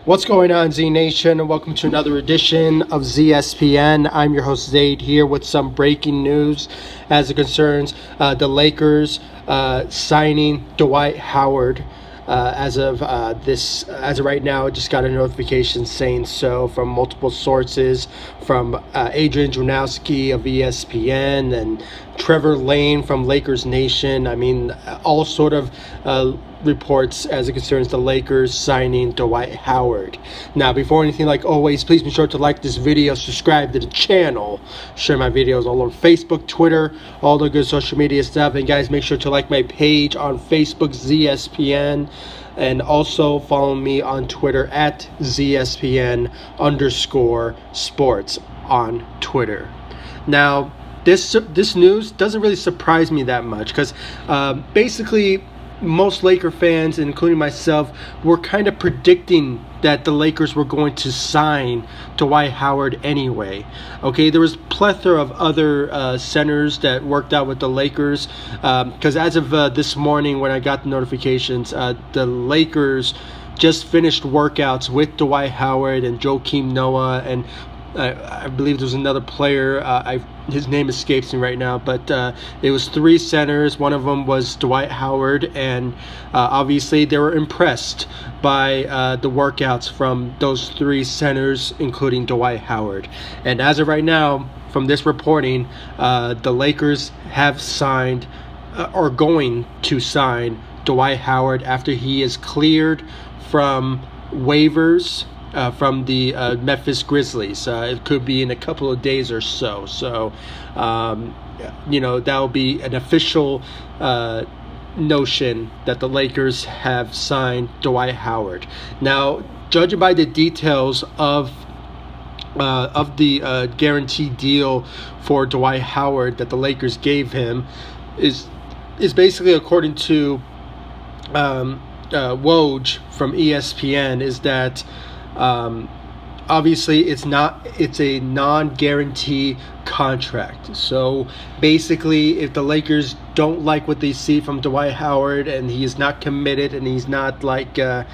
What's going on, Z Nation, and welcome to another edition of ZSPN. I'm your host Zaid here with some breaking news as it concerns the Lakers signing Dwight Howard. As of right now, I just got a notification saying so from multiple sources, from Adrian Wojnarowski of ESPN and Trevor Lane from Lakers Nation. I mean, all sort of reports as it concerns the Lakers signing Dwight Howard. Now, before anything, like always, please be sure to like this video, subscribe to the channel, share my videos all over Facebook, Twitter, all the good social media stuff. And guys, make sure to like my page on Facebook, ZSPN, and also follow me on Twitter at ZSPN_sports on Twitter. Now, this news doesn't really surprise me that much because basically most Laker fans, including myself, were kind of predicting that the Lakers were going to sign Dwight Howard anyway. Okay, there was a plethora of other centers that worked out with the Lakers because as of this morning when I got the notifications, the Lakers just finished workouts with Dwight Howard and Joakim Noah, and I believe there's another player. His name escapes me right now, but it was three centers. One of them was Dwight Howard, and obviously they were impressed by the workouts from those three centers, including Dwight Howard. And as of right now, from this reporting, the Lakers have signed or going to sign Dwight Howard after he is cleared from waivers from the Memphis Grizzlies. It could be in a couple of days or so. So, that will be an official notion that the Lakers have signed Dwight Howard. Now, judging by the details of the guarantee deal for Dwight Howard that the Lakers gave him, is basically according to Woj from ESPN, is that obviously it's a non-guarantee contract. So basically, if the Lakers don't like what they see from Dwight Howard and he is not committed and he's not like the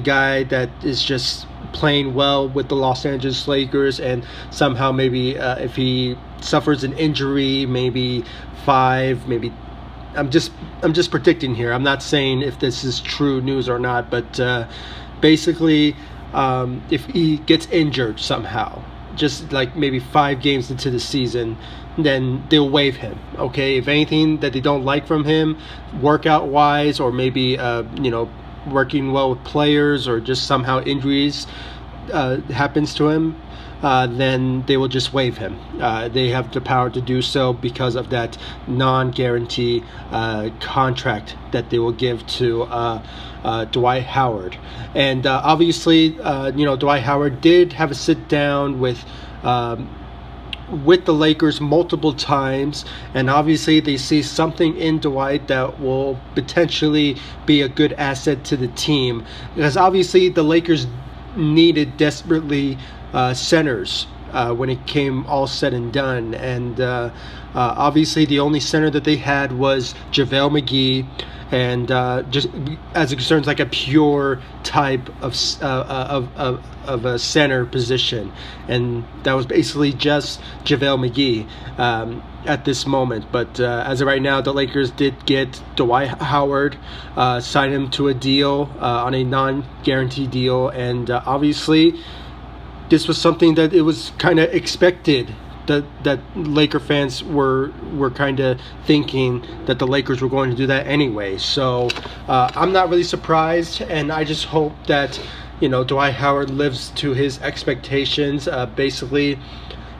guy that is just playing well with the Los Angeles Lakers, and somehow maybe if he suffers an injury, maybe I'm just predicting here. I'm not saying if this is true news or not, but basically, if he gets injured somehow, just like maybe 5 games into the season, then they'll waive him. Okay, if anything that they don't like from him, workout wise, or maybe working well with players, or just somehow injuries happens to him, then they will just waive him. They have the power to do so because of that non-guarantee contract that they will give to Dwight Howard. And obviously, Dwight Howard did have a sit down with the Lakers multiple times, and obviously they see something in Dwight that will potentially be a good asset to the team, because obviously the Lakers needed desperately centers when it came all said and done, and obviously the only center that they had was JaVale McGee, and just as it concerns like a pure type of a center position, and that was basically just JaVale McGee at this moment. But as of right now, the Lakers did get Dwight Howard, sign him to a deal on a non-guarantee deal, and obviously this was something that it was kind of expected, that Laker fans were kind of thinking that the Lakers were going to do that anyway. So I'm not really surprised, and I just hope that Dwight Howard lives to his expectations. Basically,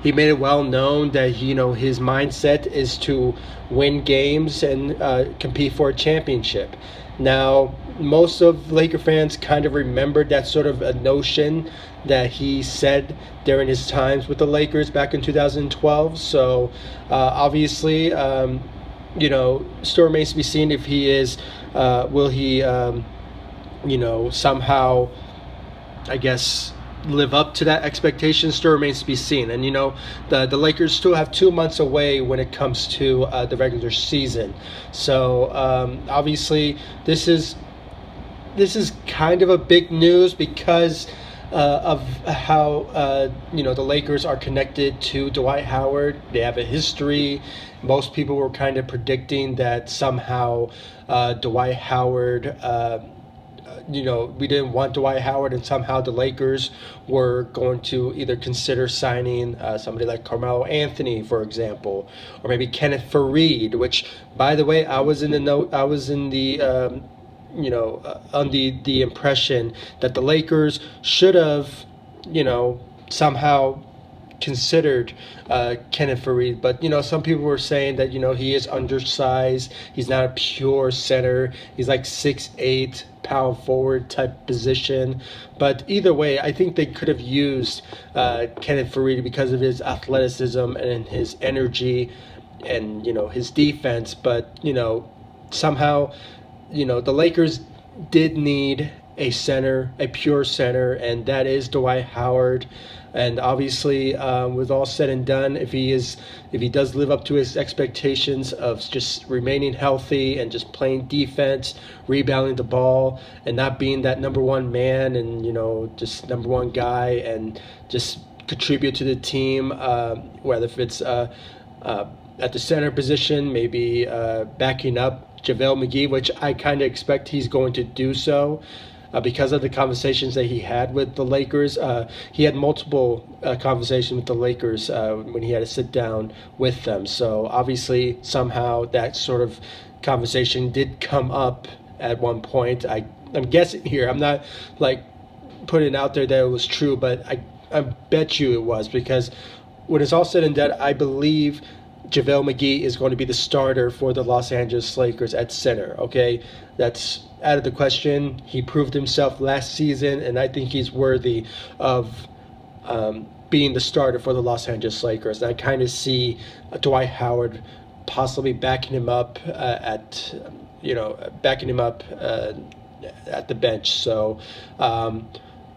he made it well known that his mindset is to win games and compete for a championship. Now, most of Laker fans kind of remembered that sort of a notion that he said during his times with the Lakers back in 2012. So obviously, still remains to be seen if he is, will he, somehow, I guess, live up to that expectation. Still remains to be seen. And the Lakers still have 2 months away when it comes to the regular season. So obviously, this is this is kind of a big news because of how the Lakers are connected to Dwight Howard. They have a history. Most people were kind of predicting that somehow Dwight Howard. We didn't want Dwight Howard, and somehow the Lakers were going to either consider signing somebody like Carmelo Anthony, for example, or maybe Kenneth Faried. Which, by the way, I was in the on the impression that the Lakers should have, somehow considered Kenneth Faried, but some people were saying that he is undersized. He's not a pure center. He's like 6'8", power forward type position. But either way, I think they could have used Kenneth Faried because of his athleticism and his energy and his defense. But somehow the Lakers did need a center, a pure center, and that is Dwight Howard. And obviously, with all said and done, if he does live up to his expectations of just remaining healthy and just playing defense, rebounding the ball, and not being that number one man and just number one guy, and just contribute to the team, whether if it's at the center position, maybe backing up JaVale McGee, which I kind of expect he's going to do so. Because of the conversations that he had with the Lakers. He had multiple conversations with the Lakers when he had to sit down with them. So obviously, somehow that sort of conversation did come up at one point. I'm guessing here. I'm not like putting it out there that it was true, but I bet you it was, because when it's all said and done, I believe JaVale McGee is going to be the starter for the Los Angeles Lakers at center. Okay, that's out of the question. He proved himself last season, and I think he's worthy of being the starter for the Los Angeles Lakers. And I kind of see Dwight Howard possibly backing him up at the bench. So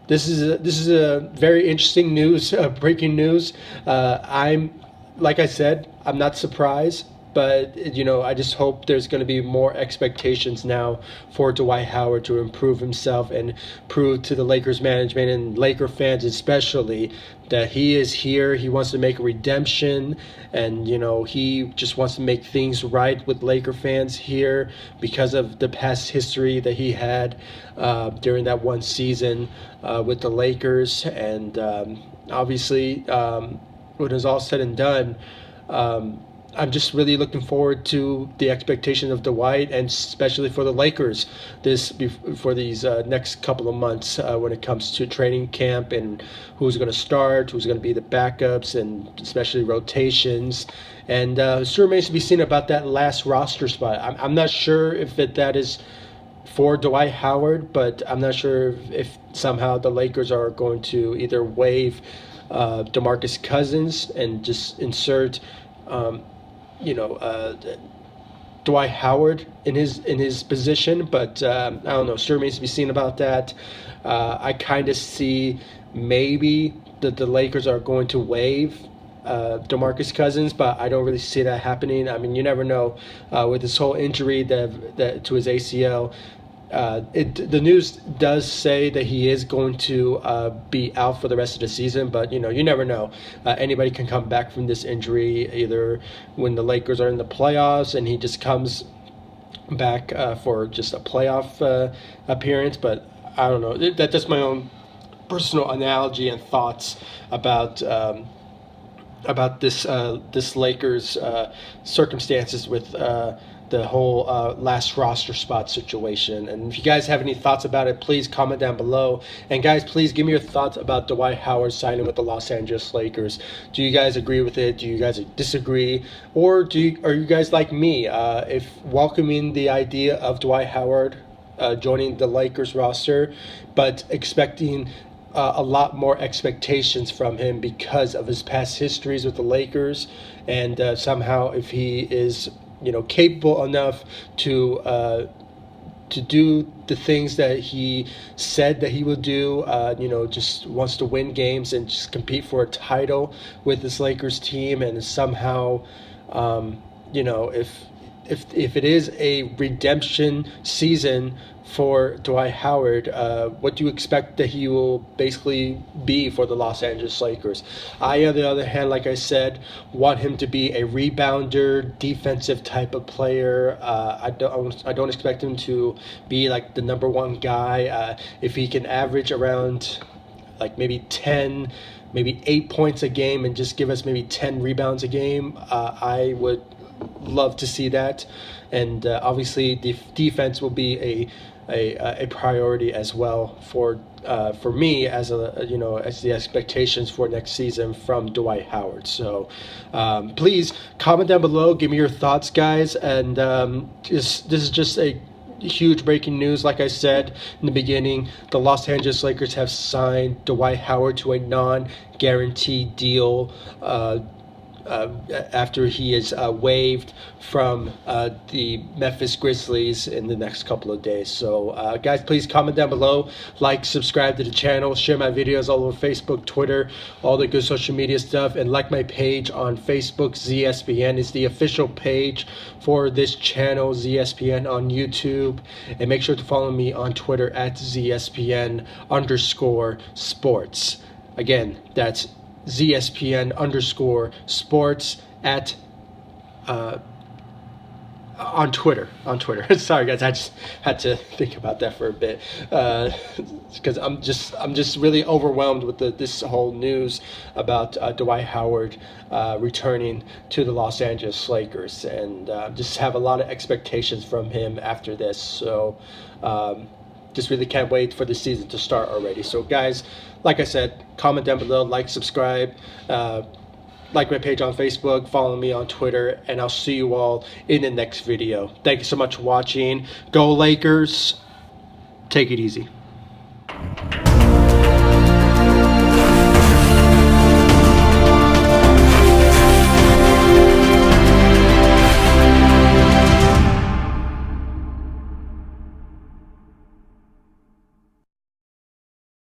this is a very interesting news, breaking news. Like I said, I'm not surprised, but I just hope there's going to be more expectations now for Dwight Howard to improve himself and prove to the Lakers management and Laker fans especially that he is here. He wants to make a redemption, and he just wants to make things right with Laker fans here because of the past history that he had during that one season with the Lakers. And obviously, when it's all said and done, I'm just really looking forward to the expectation of Dwight, and especially for the Lakers for these next couple of months when it comes to training camp and who's going to start, who's going to be the backups, and especially rotations. And it still remains to be seen about that last roster spot. I'm not sure if that is for Dwight Howard, but I'm not sure if somehow the Lakers are going to either waive DeMarcus Cousins and just insert Dwight Howard in his position, but I don't know. Still remains to be seen about that. I kind of see maybe that the Lakers are going to waive DeMarcus Cousins, but I don't really see that happening. I mean, you never know with this whole injury that to his ACL. The news does say that he is going to be out for the rest of the season, but you never know. Anybody can come back from this injury, either when the Lakers are in the playoffs and he just comes back for just a playoff appearance. But I don't know. That's just my own personal analogy and thoughts about this Lakers circumstances with the whole last roster spot situation. And if you guys have any thoughts about it, please comment down below. And guys, please give me your thoughts about Dwight Howard signing with the Los Angeles Lakers. Do you guys agree with it? Do you guys disagree? Or are you guys like me, if welcoming the idea of Dwight Howard joining the Lakers roster, but expecting a lot more expectations from him because of his past histories with the Lakers, and somehow if he is capable enough to do the things that he said that he would do, just wants to win games and just compete for a title with this Lakers team, and somehow, if it is a redemption season for Dwight Howard, what do you expect that he will basically be for the Los Angeles Lakers? I, on the other hand, like I said, want him to be a rebounder, defensive type of player. I don't expect him to be like the number one guy. If he can average around like maybe 10, maybe 8 points a game and just give us maybe 10 rebounds a game, I would love to see that. And obviously the defense will be a priority as well for me as as the expectations for next season from Dwight Howard. So please comment down below, give me your thoughts, guys. And this is just a huge breaking news. Like I said in the beginning, the Los Angeles Lakers have signed Dwight Howard to a non-guaranteed deal after he is waived from the Memphis Grizzlies in the next couple of days. So guys, please comment down below, like, subscribe to the channel, share my videos all over Facebook, Twitter, all the good social media stuff, and like my page on Facebook. ZSPN is the official page for this channel, ZSPN on YouTube, and make sure to follow me on Twitter at ZSPN_sports. Again, that's ZSPN_sports at on Twitter. Sorry guys, I just had to think about that for a bit because I'm just really overwhelmed with this whole news about Dwight Howard returning to the Los Angeles Lakers, and just have a lot of expectations from him after this. So just really can't wait for the season to start already. So guys, like I said, comment down below, like, subscribe, like my page on Facebook, follow me on Twitter, and I'll see you all in the next video. Thank you so much for watching. Go Lakers. Take it easy.